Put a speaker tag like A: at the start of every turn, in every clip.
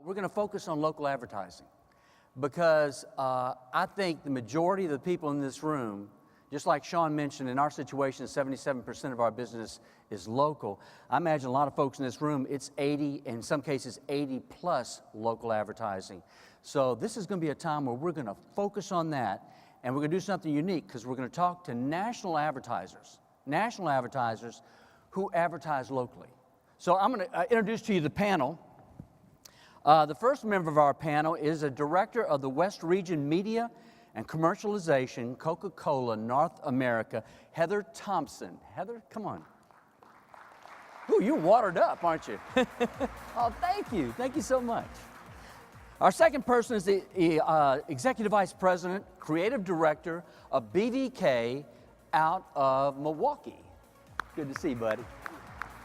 A: we're going to focus on local advertising because I think the majority of the people in this room, just like Sean mentioned, in our situation, 77% of our business is local. I imagine a lot of folks in this room, it's 80, in some cases 80 plus local advertising. So this is going to be a time where we're going to focus on that, and we're going to do something unique because we're going to talk to national advertisers who advertise locally. So I'm going to introduce to you the panel. The first member of our panel is a director of the West Region Media and Commercialization, Coca-Cola North America, Heather Thompson. Heather, come on. Ooh, you're watered up, aren't you? Oh, thank you. Thank you so much. Our second person is the Executive Vice President, Creative Director of BVK out of Milwaukee. Good to see you, buddy.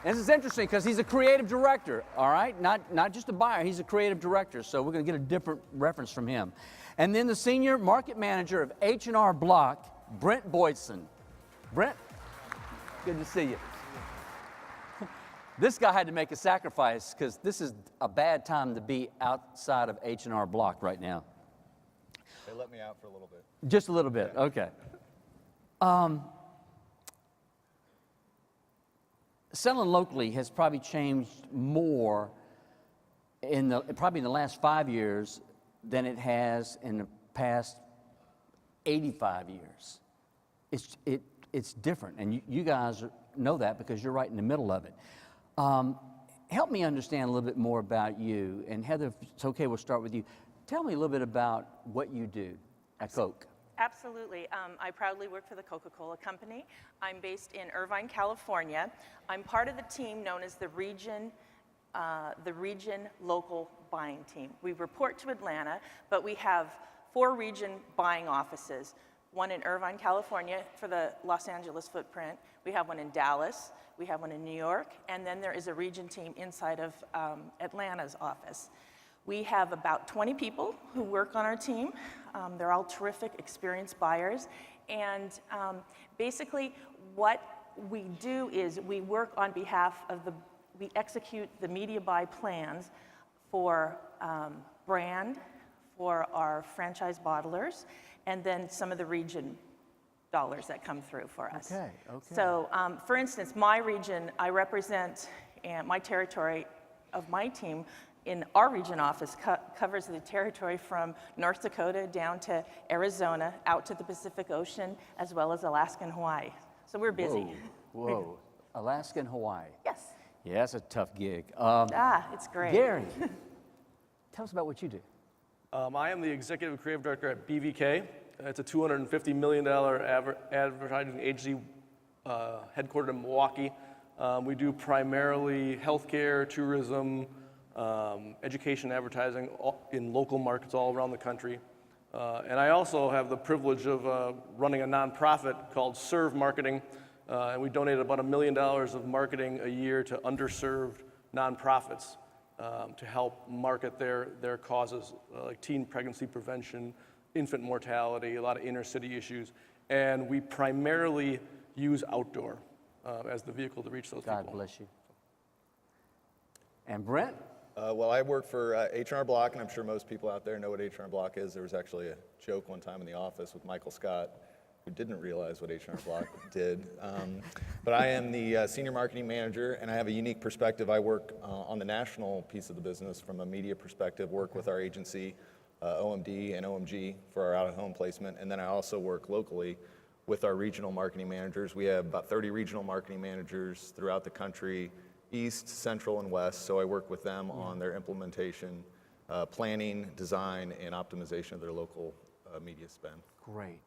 A: And this is interesting because he's a creative director, all right? Not just a buyer, he's a creative director, so we're going to get a different reference from him. And then the Senior Market Manager of H&R Block, Brent Boydson. Brent, good to see you. This guy had to make a sacrifice because this is a bad time to be outside of H&R Block right now.
B: They let me out for a little bit.
A: Just a little bit, okay. Selling locally has probably changed more probably in the last 5 years than it has in the past 85 years. It's different, and you guys know that because you're right in the middle of it. Help me understand a little bit more about you, and Heather, if it's okay, we'll start with you. Tell me a little bit about what you do at Coke.
C: Absolutely. I proudly work for the Coca-Cola Company. I'm based in Irvine, California. I'm part of the team known as the Region Local Buying Team. We report to Atlanta, but we have 4 region buying offices. One in Irvine, California for the Los Angeles footprint. We have one in Dallas. We have one in New York. And then there is a region team inside of Atlanta's office. We have about 20 people who work on our team. They're all terrific, experienced buyers. And basically, what we do is we work on behalf of we execute the media buy plans for brand, for our franchise bottlers, and then some of the region dollars that come through for us.
A: Okay.
C: So, for instance, my region, I represent, and my territory of my team in our region office covers the territory from North Dakota down to Arizona, out to the Pacific Ocean, as well as Alaska and Hawaii. So we're busy.
A: Whoa. Alaska and Hawaii.
C: Yes.
A: Yeah, that's a tough gig.
C: It's great.
A: Gary, tell us about what you do.
D: I am the Executive Creative Director at BVK. It's a $250 million advertising agency headquartered in Milwaukee. We do primarily healthcare, tourism, education advertising in local markets all around the country. And I also have the privilege of running a nonprofit called Serve Marketing. And we donate about $1 million of marketing a year to underserved nonprofits to help market their causes, like teen pregnancy prevention, infant mortality, a lot of inner city issues. And we primarily use outdoor as the vehicle to reach those people.
A: God bless you. And Brent?
B: Well, I work for H&R Block, and I'm sure most people out there know what H&R Block is. There was actually a joke one time in the office with Michael Scott, who didn't realize what H&R Block did. But I am the Senior Marketing Manager, and I have a unique perspective. I work on the national piece of the business from a media perspective, work with our agency, OMD and OMG for our out-of-home placement, and then I also work locally with our regional marketing managers. We have about 30 regional marketing managers throughout the country, East, Central, and West, so I work with them on their implementation, planning, design, and optimization of their local media spend.
A: Great.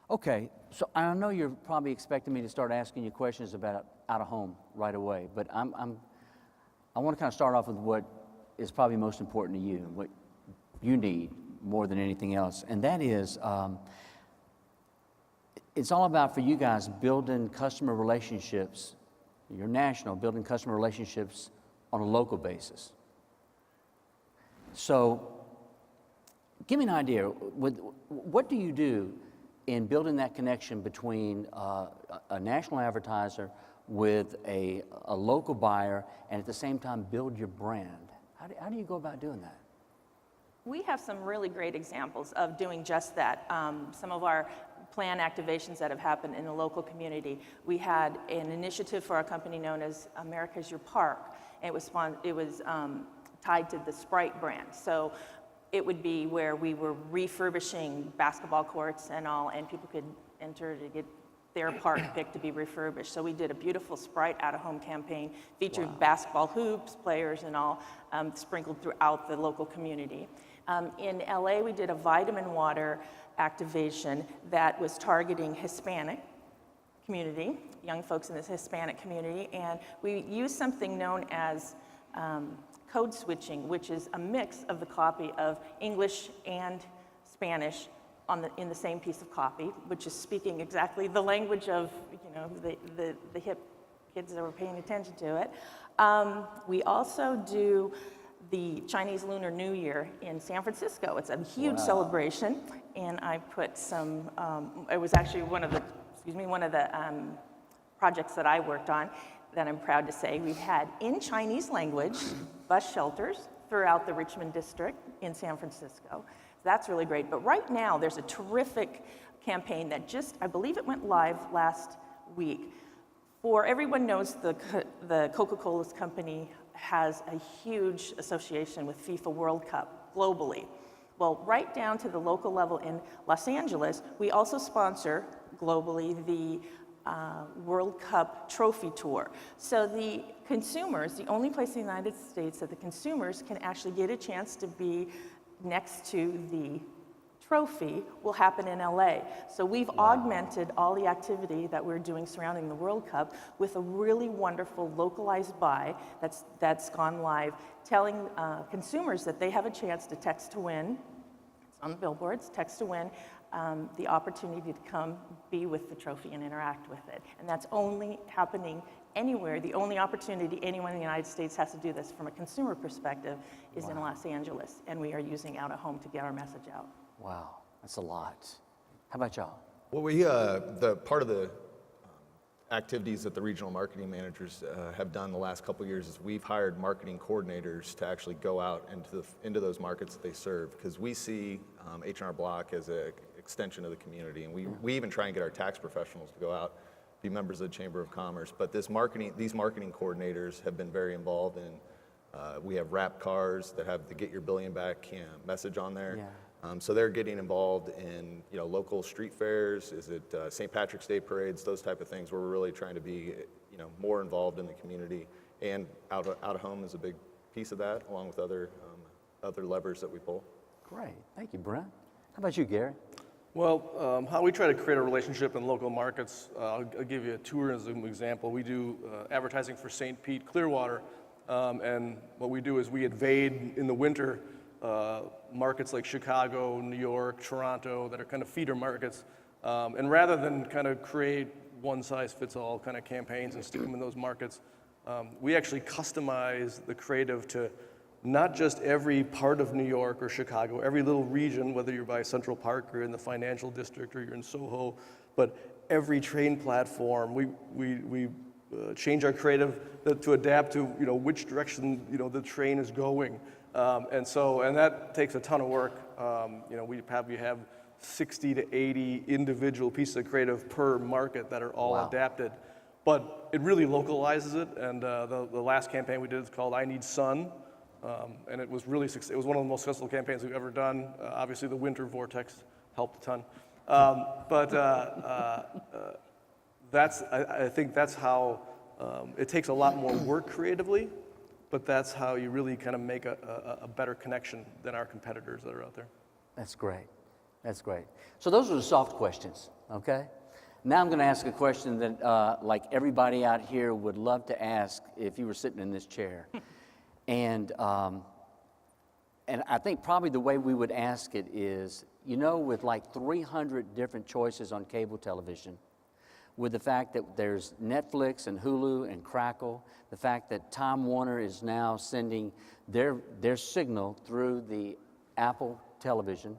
A: Okay, so I know you're probably expecting me to start asking you questions about out-of-home right away, but I want to kind of start off with what is probably most important to you, what you need more than anything else, and that is, it's all about, for you guys, building customer relationships. You're national, building customer relationships on a local basis. So give me an idea, what do you do in building that connection between a national advertiser with a local buyer, and at the same time build your brand? How do you go about doing that?
C: We have some really great examples of doing just that. Some of our plan activations that have happened in the local community. We had an initiative for our company known as America's Your Park. And it was tied to the Sprite brand. So it would be where we were refurbishing basketball courts and all, and people could enter to get their park picked to be refurbished. So we did a beautiful Sprite out-of-home campaign, featured basketball hoops, players and all, sprinkled throughout the local community. In LA, we did a vitamin water activation that was targeting Hispanic community, young folks in this Hispanic community, and we used something known as code switching, which is a mix of the copy of English and Spanish in the same piece of copy, which is speaking exactly the language of the hip kids that were paying attention to it. We also do the Chinese Lunar New Year in San Francisco. It's a huge celebration, and I put some. It was actually one of the projects that I worked on that I'm proud to say we had in Chinese language bus shelters throughout the Richmond district in San Francisco. That's really great. But right now, there's a terrific campaign that I believe it went live last week. Everyone knows the Coca-Cola company has a huge association with FIFA World Cup globally. Well, right down to the local level in Los Angeles, we also sponsor globally the World Cup trophy tour. So the consumers, the only place in the United States that the consumers can actually get a chance to be next to the trophy will happen in LA. So we've augmented all the activity that we're doing surrounding the World Cup with a really wonderful localized buy that's gone live, telling consumers that they have a chance to text to win. It's on the billboards, text to win, the opportunity to come be with the trophy and interact with it. And that's only happening anywhere. The only opportunity anyone in the United States has to do this from a consumer perspective is in Los Angeles, and we are using out of home to get our message out.
A: Wow, that's a lot. How about y'all?
B: Well, the part of the activities that the regional marketing managers have done the last couple of years is we've hired marketing coordinators to actually go out into those markets that they serve, because we see H&R Block as an extension of the community, and we even try and get our tax professionals to go out, be members of the Chamber of Commerce. But these marketing coordinators have been very involved in. We have wrapped cars that have the "Get Your Billion Back" message on there.
A: Yeah.
B: So they're getting involved in local street fairs, is it St. Patrick's Day parades, those type of things, where we're really trying to be more involved in the community. And out of home is a big piece of that, along with other levers that we pull.
A: Great, thank you, Brent. How about you, Gary?
D: Well, how we try to create a relationship in local markets, I'll give you a tourism example. We do advertising for St. Pete Clearwater, and what we do is we invade in the winter markets like Chicago, New York, Toronto, that are kind of feeder markets. And rather than kind of create one-size-fits-all kind of campaigns and stick them in those markets, we actually customize the creative to not just every part of New York or Chicago, every little region, whether you're by Central Park or in the financial district or you're in Soho, but every train platform, we change our creative to adapt to which direction the train is going. And that takes a ton of work. We have 60 to 80 individual pieces of creative per market that are all adapted. But it really localizes it. And the last campaign we did is called "I Need Sun," and it was really it was one of the most successful campaigns we've ever done. Obviously, the winter vortex helped a ton. I think that's how it takes a lot more work creatively. But that's how you really kind of make a better connection than our competitors that are out there.
A: That's great. That's great. So those are the soft questions, okay? Now I'm going to ask a question that, like everybody out here would love to ask if you were sitting in this chair. And I think probably the way we would ask it is, with like 300 different choices on cable television, with the fact that there's Netflix and Hulu and Crackle, the fact that Time Warner is now sending their signal through the Apple television,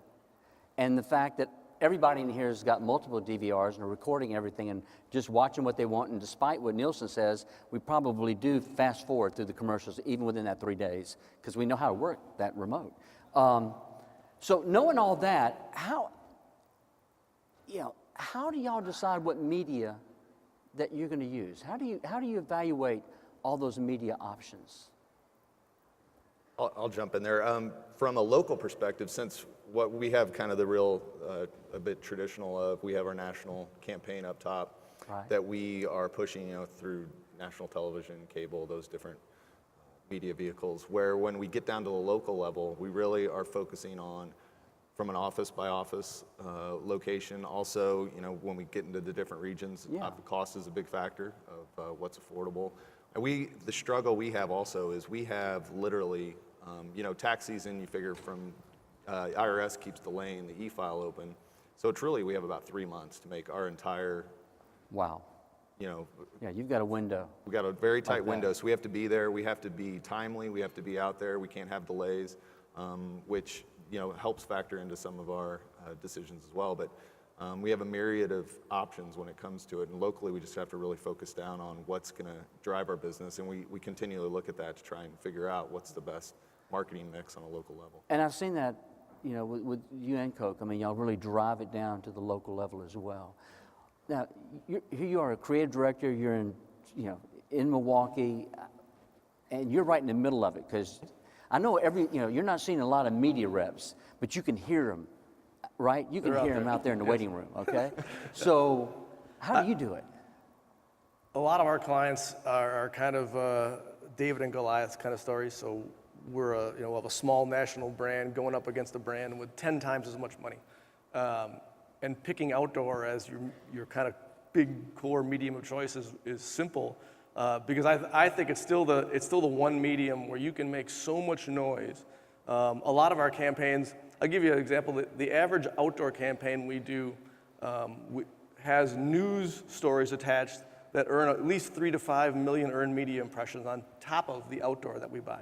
A: and the fact that everybody in here has got multiple DVRs and are recording everything and just watching what they want. And despite what Nielsen says, we probably do fast forward through the commercials even within that 3 days because we know how to work that remote. So knowing all that, how do y'all decide what media that you're going to use? How do you evaluate all those media options?
B: I'll jump in there. From a local perspective, since what we have kind of the real, a bit traditional of, we have our national campaign up top
A: Right.
B: that we are pushing, through national television, cable, those different media vehicles, where when we get down to the local level, we really are focusing on from an office by office location. Also, when we get into the different regions,
A: Yeah.
B: the cost is a big factor of what's affordable. And the struggle we have also is we have literally, tax season, you figure from IRS keeps delaying the e-file open. So truly, we have about 3 months to make our entire,
A: Wow. Yeah, you've got a window.
B: we got a very tight
A: that.
B: window, so we have to be there, we have to be timely, we have to be out there, we can't have delays, which, helps factor into some of our decisions as well. But we have a myriad of options when it comes to it, and locally we just have to really focus down on what's going to drive our business, and we continually look at that to try and figure out what's the best marketing mix on a local level.
A: And I've seen that, with you and Coke. I mean, y'all really drive it down to the local level as well. Now, here you are a creative director. You're in Milwaukee, and you're right in the middle of it because I know you're not seeing a lot of media reps, but you can hear them, right? You can
D: They're out
A: hear them
D: there.
A: out there in the waiting room. Okay, so how do you do it?
D: A lot of our clients are kind of David and Goliath kind of stories. So we're we'll have a small national brand going up against a brand with 10 times as much money. And picking outdoor as your kind of big core medium of choice is simple because I think it's still the one medium where you can make so much noise. A lot of our campaigns, I'll give you an example. The average outdoor campaign we do has news stories attached that earn at least 3 to 5 million earned media impressions on top of the outdoor that we buy.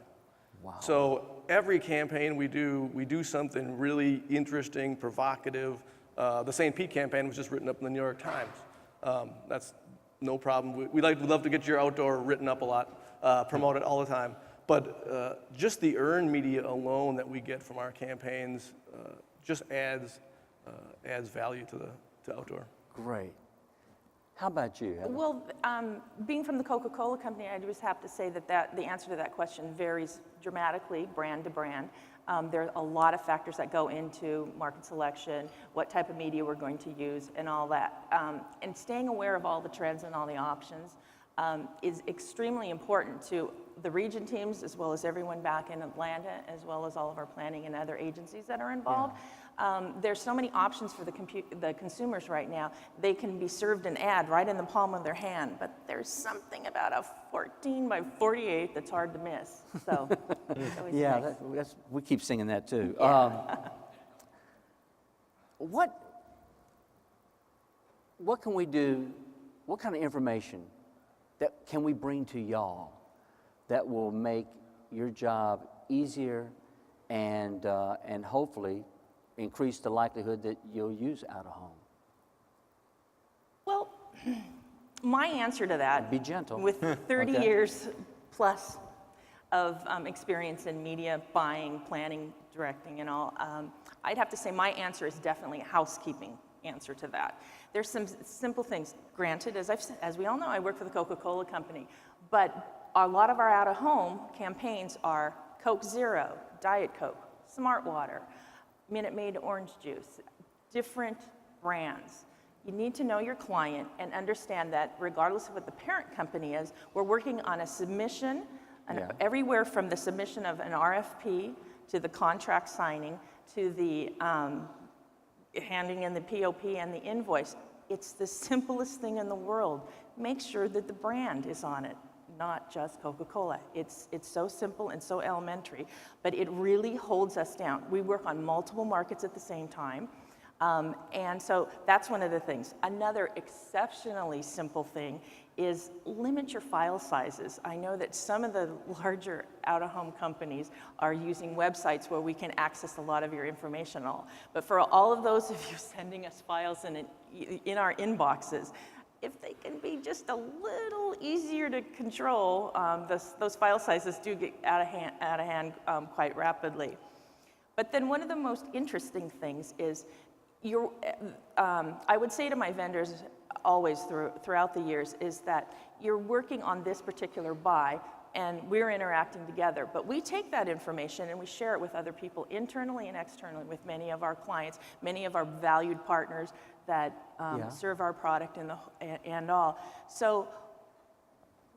A: Wow.
D: So every campaign we do something really interesting, provocative. The St. Pete campaign was just written up in the New York Times. That's no problem. We'd love to get your outdoor written up a lot, promote it all the time. But just the earned media alone that we get from our campaigns just adds value to outdoor.
A: Great. How about you, Heather?
C: Well, being from the Coca-Cola Company, I just have to say that the answer to that question varies dramatically, brand to brand. There are a lot of factors that go into market selection, what type of media we're going to use, and all that. And staying aware of all the trends and all the options is extremely important to the region teams, as well as everyone back in Atlanta, as well as all of our planning and other agencies that are involved. There's so many options for the consumers right now. They can be served an ad right in the palm of their hand, but there's something about a 14 by 48 that's hard to miss. So it's always
A: Yeah,
C: nice.
A: we keep singing that too. What can we do? What kind of information that can we bring to y'all that will make your job easier and hopefully increase the likelihood that you'll use out of home?
C: Well, my answer to that,
A: Be gentle.
C: with 30
A: Okay.
C: years plus of experience in media, buying, planning, directing, and all, I'd have to say my answer is definitely a housekeeping answer to that. There's some simple things. Granted, as we all know, I work for the Coca-Cola Company, but a lot of our out-of-home campaigns are Coke Zero, Diet Coke, Smart Water, Minute Maid orange juice, different brands. You need to know your client and understand that regardless of what the parent company is, we're working on a submission,
A: Yeah.
C: everywhere from the submission of an RFP to the contract signing to the handing in the POP and the invoice. It's the simplest thing in the world. Make sure that the brand is on it, not just Coca-Cola. It's so simple and so elementary, but it really holds us down. We work on multiple markets at the same time, and so that's one of the things. Another exceptionally simple thing is limit your file sizes. I know that some of the larger out-of-home companies are using websites where we can access a lot of your information all. But for all of those of you sending us files in our inboxes, if they can be just a little easier to control, those file sizes do get out of hand quite rapidly. But then one of the most interesting things is, I would say to my vendors always throughout the years, is that you're working on this particular buy and we're interacting together. But we take that information and we share it with other people internally and externally, with many of our clients, many of our valued partners that serve our product and all. So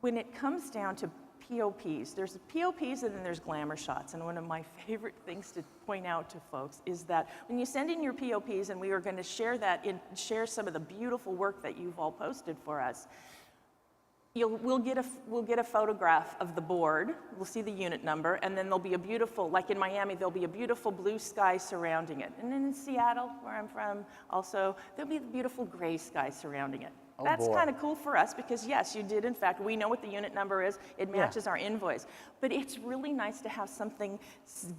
C: when it comes down to POPs, there's POPs and then there's glamour shots. And one of my favorite things to point out to folks is that when you send in your POPs, and we are going to share some of the beautiful work that you've all posted for us, we'll get a photograph of the board. We'll see the unit number, and then there'll be a beautiful, like in Miami, there'll be a beautiful blue sky surrounding it. And then in Seattle, where I'm from, also, there'll be the beautiful gray sky surrounding it.
A: Oh,
C: that's
A: boy.
C: kind of cool for us because, yes, you did, in fact, we know what the unit number is. It matches our invoice. But it's really nice to have something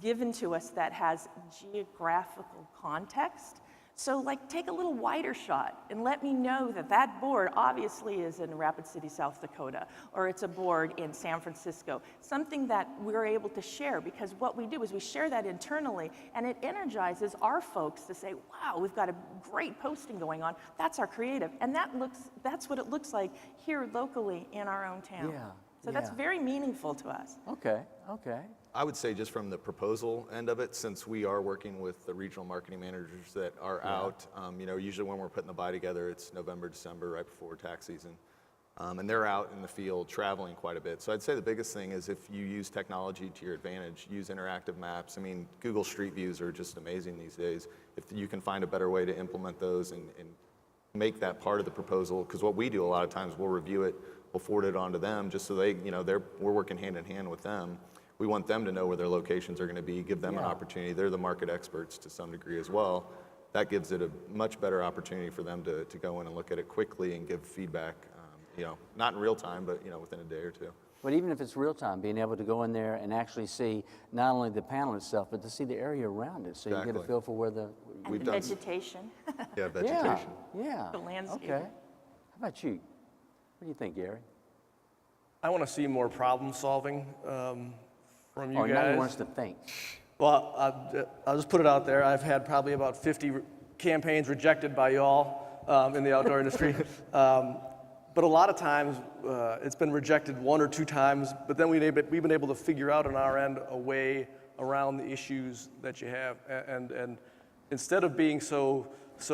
C: given to us that has geographical context. So, like, take a little wider shot and let me know that that board obviously is in Rapid City, South Dakota, or it's a board in San Francisco, something that we're able to share, because what we do is we share that internally, and it energizes our folks to say, wow, we've got a great posting going on. That's our creative. And that's what it looks like here locally in our own town.
A: Yeah,
C: So that's very meaningful to us.
A: Okay, okay.
B: I would say just from the proposal end of it, since we are working with the regional marketing managers that are out, usually when we're putting the buy together, it's November, December, right before tax season. And they're out in the field traveling quite a bit. So I'd say the biggest thing is if you use technology to your advantage, use interactive maps. I mean, Google Street Views are just amazing these days. If you can find a better way to implement those and make that part of the proposal, because what we do a lot of times, we'll review it, we'll forward it on to them just so we're working hand in hand with them. We want them to know where their locations are going to be, give them an opportunity. They're the market experts to some degree as well. That gives it a much better opportunity for them to go in and look at it quickly and give feedback, not in real time, but within a day or two.
A: But even if it's real time, being able to go in there and actually see not only the panel itself, but to see the area around it, so you get a
B: Exactly.
A: feel for where the...
C: And
B: We've
C: the
B: done
C: vegetation.
B: Yeah, vegetation.
A: Yeah.
C: The landscape.
A: Okay. How about you? What do you think, Gary?
D: I want to see more problem solving from you
A: Oh,
D: guys.
A: now you want us to think.
D: Well, I'll just put it out there. I've had probably about 50 campaigns rejected by y'all in the outdoor industry. But a lot of times, it's been rejected 1 or 2 times, but then we've been able to figure out on our end a way around the issues that you have. And instead of being so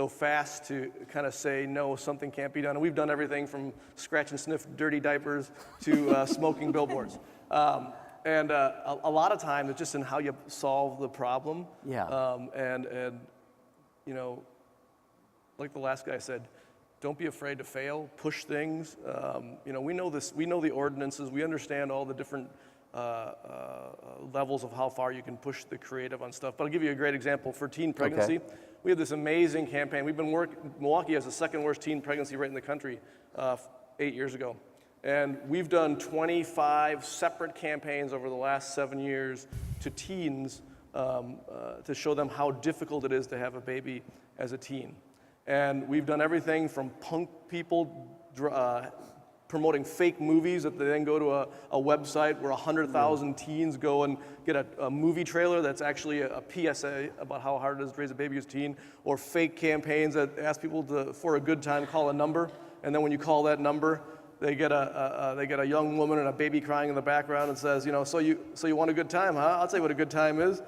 D: fast to kind of say, no, something can't be done, and we've done everything from scratch and sniff dirty diapers to smoking billboards. And a lot of times it's just in how you solve the problem.
A: Yeah.
D: Like the last guy said, don't be afraid to fail, push things. We know this, we know the ordinances, we understand all the different levels of how far you can push the creative on stuff. But I'll give you a great example for teen pregnancy.
A: Okay.
D: We have this amazing campaign. We've been Milwaukee has the second worst teen pregnancy rate in the country 8 years ago. And we've done 25 separate campaigns over the last 7 years to teens to show them how difficult it is to have a baby as a teen. And we've done everything from punk people promoting fake movies that they then go to a website where 100,000 teens go and get a movie trailer that's actually a PSA about how hard it is to raise a baby as a teen, or fake campaigns that ask people to, for a good time, call a number, and then when you call that number, they get a young woman and a baby crying in the background and says, so you want a good time, huh? I'll tell you what a good time is.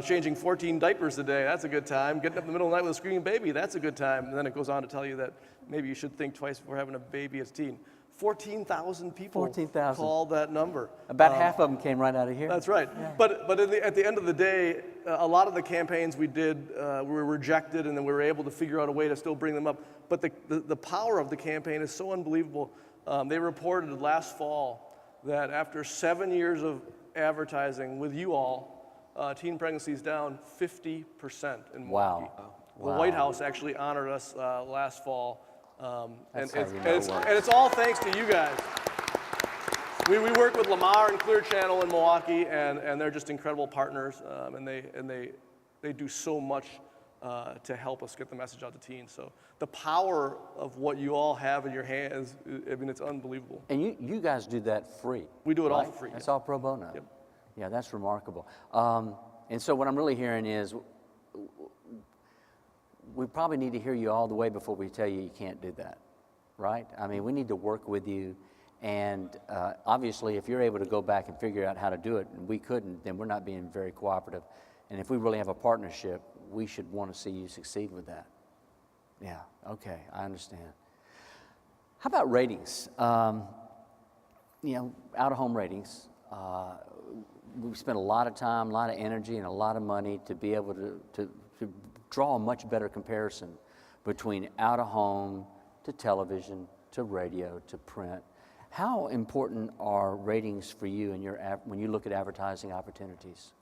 D: Changing 14 diapers a day, that's a good time. Getting up in the middle of the night with a screaming baby, that's a good time. And then it goes on to tell you that maybe you should think twice before having a baby as a teen. 14,000 people
A: 14,000.
D: called that number.
A: About half of them came right out of here.
D: That's right. Yeah. But at the end of the day, a lot of the campaigns we did were rejected, and then we were able to figure out a way to still bring them up. But the power of the campaign is so unbelievable. They reported last fall that after 7 years of advertising with you all, teen pregnancy is down 50% in Milwaukee.
A: Wow.
D: The White House actually honored us last fall
A: That's
D: And
A: how you know it works.
D: and it's all thanks to you guys. We work with Lamar and Clear Channel in Milwaukee, and they're just incredible partners, and they do so much to help us get the message out to teens. So the power of what you all have in your hands, I mean, it's unbelievable.
A: And you guys do that free.
D: We do it all
A: right?
D: for free,
A: That's
D: yeah.
A: all pro bono.
D: Yep.
A: Yeah, that's remarkable. And so what I'm really hearing is we probably need to hear you all the way before we tell you can't do that, right? I mean, we need to work with you. And obviously, if you're able to go back and figure out how to do it, and we couldn't, then we're not being very cooperative. And if we really have a partnership, we should want to see you succeed with that. Yeah, okay, I understand. How about ratings? Out-of-home ratings. We've spent a lot of time, a lot of energy, and a lot of money to be able to draw a much better comparison between out-of-home to television to radio to print. How important are ratings for you in when you look at advertising opportunities?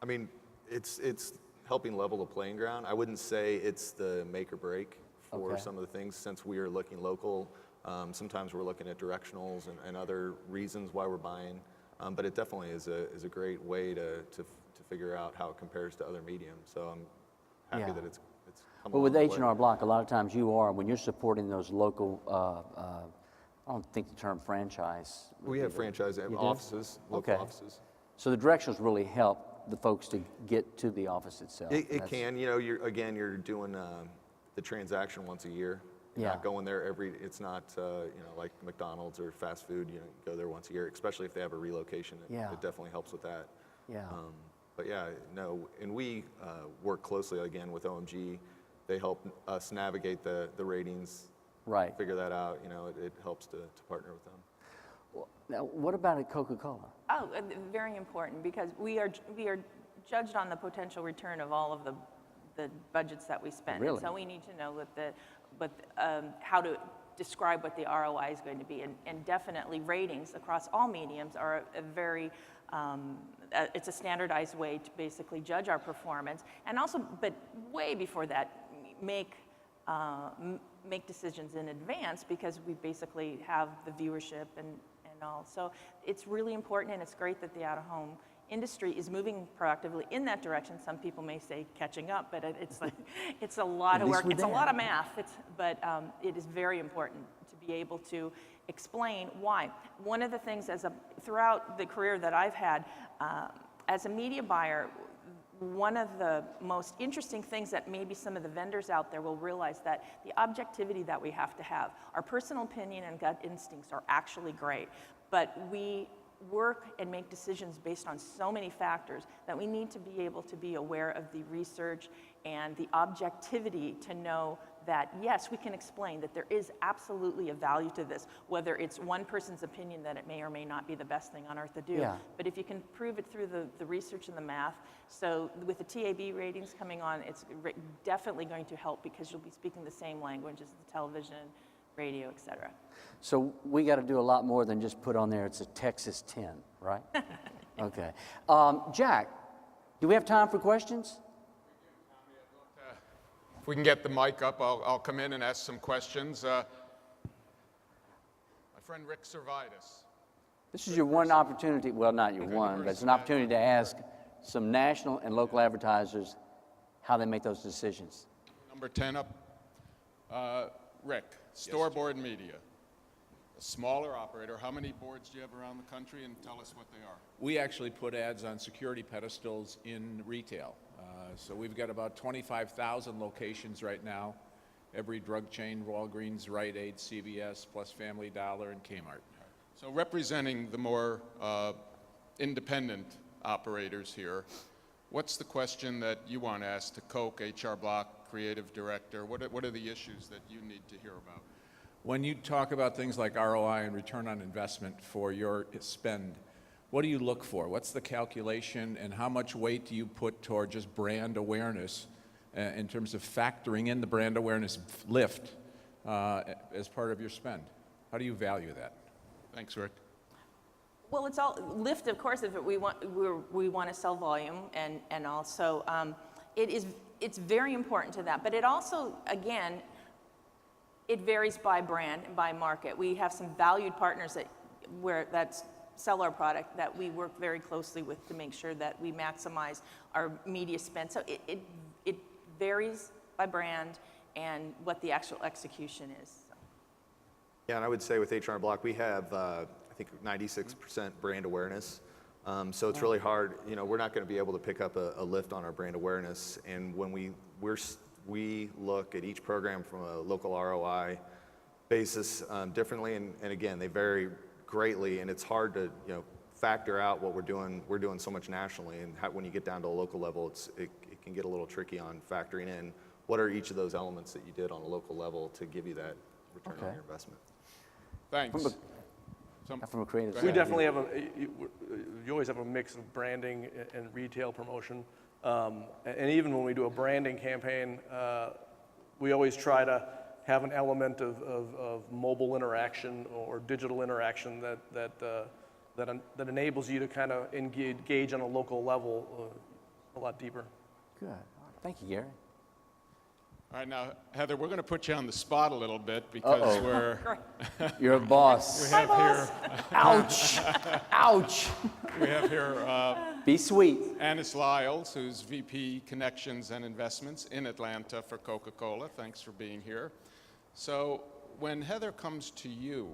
B: I mean, it's helping level the playing ground. I wouldn't say it's the make or break for
A: Okay.
B: some of the things, since we are looking local. Sometimes we're looking at directionals and other reasons why we're buying, but it definitely is a great way to figure out how it compares to other mediums. So I'm happy
A: Yeah.
B: that it's come
A: Well, with
B: along the way.
A: H&R Block, a lot of times when you're supporting those local, I don't think the term franchise. would
B: We
A: be
B: have
A: the-
B: franchise
A: You do?
B: offices, local
A: Okay.
B: offices.
A: So the directionals really help the folks to get to the office itself.
B: It
A: That's-
B: can, you're doing the transaction once a year. You're
A: Yeah.
B: not going there it's not, like McDonald's or fast food, you go there once a year, especially if they have a relocation.
A: Yeah.
B: It definitely helps with that.
A: Yeah.
B: But yeah, no, and we work closely again with OMG. They help us navigate the ratings,
A: Right.
B: figure that out, it helps to partner with them.
A: Now, what about at Coca-Cola?
C: Oh, very important, because we are judged on the potential return of all of the budgets that we spend.
A: Really?
C: And so we need to know how to describe what the ROI is going to be. And definitely ratings across all mediums are a very, it's a standardized way to basically judge our performance. And also, but way before that, make decisions in advance, because we basically have the viewership and all. So it's really important, and it's great that the out-of-home industry is moving proactively in that direction. Some people may say catching up, but it's a lot
A: At
C: of
A: least
C: work.
A: we're
C: It's a
A: there.
C: lot of math, but it is very important to be able to explain why. One of the things throughout the career that I've had, as a media buyer, one of the most interesting things that maybe some of the vendors out there will realize, that the objectivity that we have to have, our personal opinion and gut instincts are actually great, but we work and make decisions based on so many factors that we need to be able to be aware of the research and the objectivity to know that, yes, we can explain that there is absolutely a value to this, whether it's one person's opinion that it may or may not be the best thing on earth to do.
A: Yeah.
C: But if you can prove it through the research and the math, so with the TAB ratings coming on, it's definitely going to help, because you'll be speaking the same language as the television, radio, et cetera.
A: So we got to do a lot more than just put on there, it's a Texas 10, right? Okay. Jack, do we have time for questions?
E: If we can get the mic up, I'll come in and ask some questions. My friend Rick Servidis.
A: This is your one opportunity, well, not your one, but it's an opportunity to ask some national and local advertisers how they make those decisions.
E: Number 10 up. Rick, Storeboard Media, a smaller operator. How many boards do you have around the country, and tell us what they are?
F: We actually put ads on security pedestals in retail. So we've got about 25,000 locations right now. Every drug chain, Walgreens, Rite Aid, CVS, plus Family Dollar and Kmart.
E: So representing the more independent operators here, what's the question that you want to ask to Coke, HR Block, Creative Director? What are the issues that you need to hear about?
F: When you talk about things like ROI and return on investment for your spend, what do you look for? What's the calculation, and how much weight do you put toward just brand awareness in terms of factoring in the brand awareness lift as part of your spend? How do you value that?
E: Thanks, Rick.
C: Well, it's all lift, of course, if we want to sell volume, and also it's very important to that. But it also, again, it varies by brand and by market. We have some valued partners that sell our product that we work very closely with to make sure that we maximize our media spend. So it varies by brand and what the actual execution is.
B: Yeah, and I would say with H&R Block, we have, I think, 96% brand awareness. So it's really hard, we're not going to be able to pick up a lift on our brand awareness. And when we look at each program from a local ROI basis differently, and again, they vary greatly, and it's hard to, factor out what we're doing. We're doing so much nationally, and when you get down to a local level, it can get a little tricky on factoring in what are each of those elements that you did on a local level to give you that return on your investment.
E: Thanks.
A: From a creative
D: We
A: side.
D: definitely have you always have a mix of branding and retail promotion. And even when we do a branding campaign, we always try to have an element of mobile interaction or digital interaction that enables you to kind of engage on a local level a lot deeper.
A: Good. Thank you, Gary.
E: All right, now, Heather, we're going to put you on the spot a little bit because
A: You're a boss.
E: we have here
A: Ouch. Ouch.
E: we have here
A: Be sweet.
E: Anis Lyles, who's VP Connections and Investments in Atlanta for Coca-Cola. Thanks for being here. So when Heather comes to you,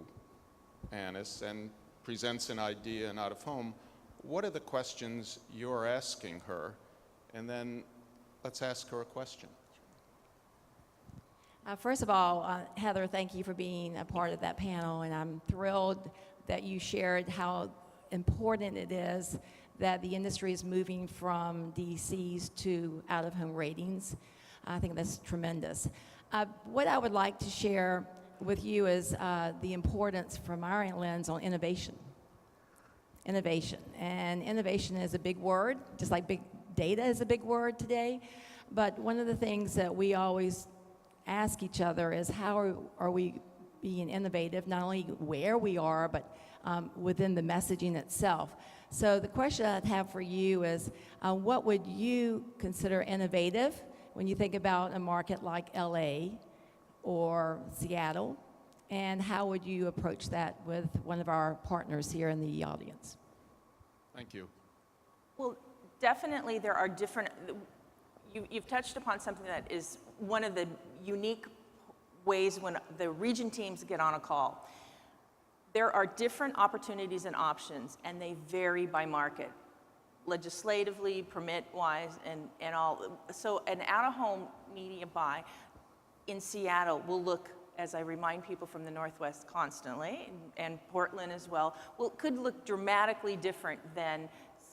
E: Anis, and presents an idea in out-of-home, what are the questions you're asking her? And then let's ask her a question.
G: First of all, Heather, thank you for being a part of that panel, and I'm thrilled that you shared how important it is that the industry is moving from DCs to out-of-home ratings. I think that's tremendous. What I would like to share with you is the importance from our lens on innovation. Innovation. And innovation is a big word, just like big data is a big word today. But one of the things that we always ask each other is how are we being innovative, not only where we are, but within the messaging itself. So the question I'd have for you is, what would you consider innovative when you think about a market like LA or Seattle? And how would you approach that with one of our partners here in the audience?
E: Thank you.
C: Well, definitely there are different, you've touched upon something that is one of the unique ways when the region teams get on a call. There are different opportunities and options, and they vary by market, legislatively, permit-wise, and all. So an out-of-home media buy in Seattle will look, as I remind people from the Northwest constantly, and Portland as well, could look dramatically different than,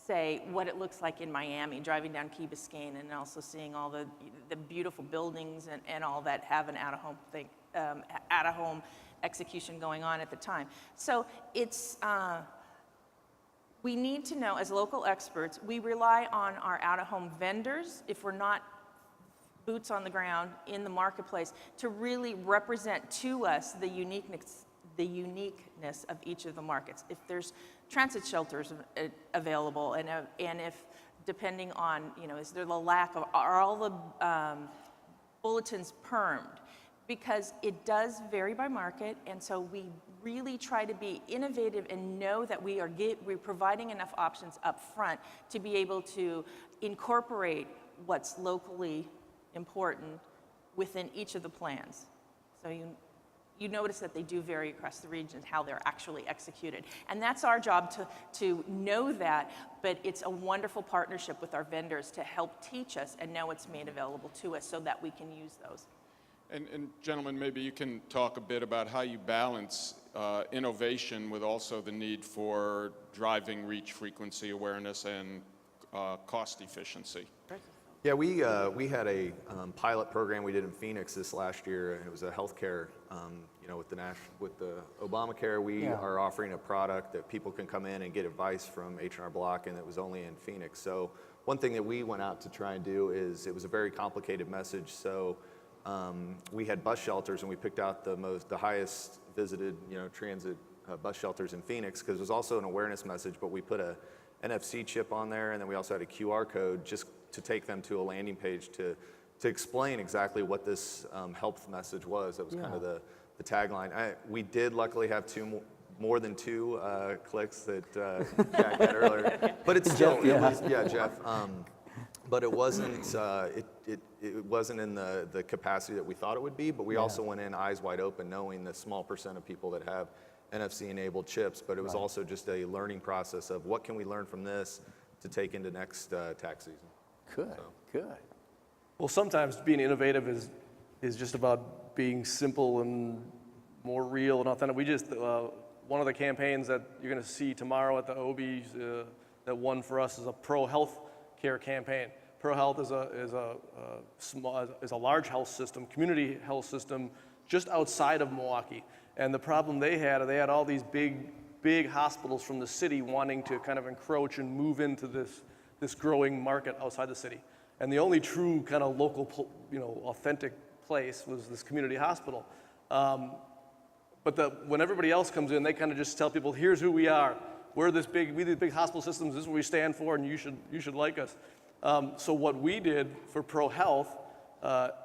C: say, what it looks like in Miami, driving down Key Biscayne and also seeing all the beautiful buildings and all that have an out-of-home thing, out-of-home execution going on at the time. So it's, we need to know, as local experts, we rely on our out-of-home vendors, if we're not boots on the ground in the marketplace, to really represent to us the uniqueness of each of the markets. If there's transit shelters available, and if, depending on, is there the lack of, are all the bulletins permed? Because it does vary by market, and so we really try to be innovative and know that we're providing enough options up front to be able to incorporate what's locally important within each of the plans. So you notice that they do vary across the region, how they're actually executed. And that's our job to know that, but it's a wonderful partnership with our vendors to help teach us and know it's made available to us so that we can use those.
E: And gentlemen, maybe you can talk a bit about how you balance innovation with also the need for driving reach, frequency, awareness, and cost efficiency.
B: Yeah, we had a pilot program we did in Phoenix this last year, and it was a healthcare. With the Obamacare, we are offering a product that people can come in and get advice from H&R Block, and it was only in Phoenix. So one thing that we went out to try and do is, it was a very complicated message. So we had bus shelters, and we picked out the highest visited transit bus shelters in Phoenix, because it was also an awareness message, but we put a NFC chip on there, and then we also had a QR code just to take them to a landing page to explain exactly what this health message was. That was kind of the tagline. We did luckily have more than two clicks that Jack had earlier, but it's still, Jeff. But it wasn't, it wasn't in the capacity that we thought it would be, but we also went in eyes wide open knowing the small percent of people that have NFC-enabled chips, but it was also just a learning process of what can we learn from this to take into next tax season.
A: Good.
D: Well, sometimes being innovative is just about being simple and more real and authentic. We just, one of the campaigns that you're going to see tomorrow at the OB that won for us is a pro-health care campaign. ProHealth is a large health system, community health system, just outside of Milwaukee. And the problem they had all these big hospitals from the city wanting to kind of encroach and move into this growing market outside the city. And the only true kind of local, authentic place was this community hospital. But when everybody else comes in, they kind of just tell people, here's who we are. We these big hospital systems, this is what we stand for, and you should like us. So what we did for ProHealth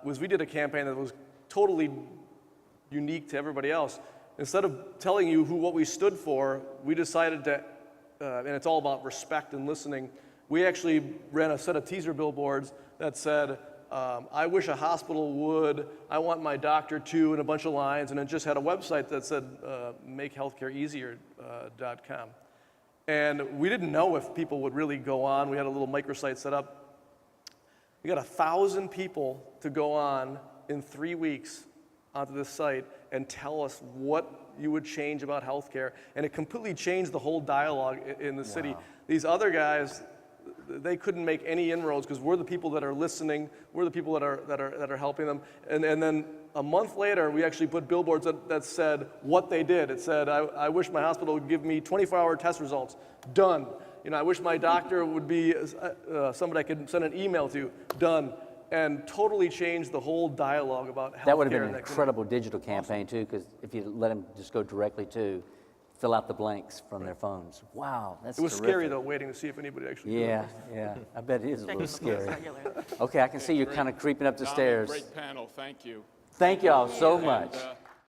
D: was we did a campaign that was totally unique to everybody else. Instead of telling you what we stood for, we decided to, and it's all about respect and listening, we actually ran a set of teaser billboards that said, I wish a hospital would, I want my doctor to, and a bunch of lines, and it just had a website that said makehealthcareeasier.com. And we didn't know if people would really go on. We had a little microsite set up. We got 1,000 people to go on in 3 weeks onto this site and tell us what you would change about healthcare. And it completely changed the whole dialogue in the city. These other guys, they couldn't make any inroads because we're the people that are listening. We're the people that are helping them. And then a month later, we actually put billboards that said what they did. It said, I wish my hospital would give me 24-hour test results. Done. I wish my doctor would be somebody I could send an email to. Done. And totally changed the whole dialogue about healthcare.
A: That would have been an incredible digital campaign too, because if you let them just go directly to fill out the blanks from their phones. Wow, that's
D: It was
A: terrific.
D: scary though, waiting to see if anybody actually did
A: Yeah,
D: it.
A: yeah. I bet it is a little
C: Checking the
A: scary.
C: regularly.
A: Okay, I can see you kind of creeping up the
E: Tommy,
A: stairs.
E: great panel, thank you.
A: Thank y'all so
E: And,
A: much.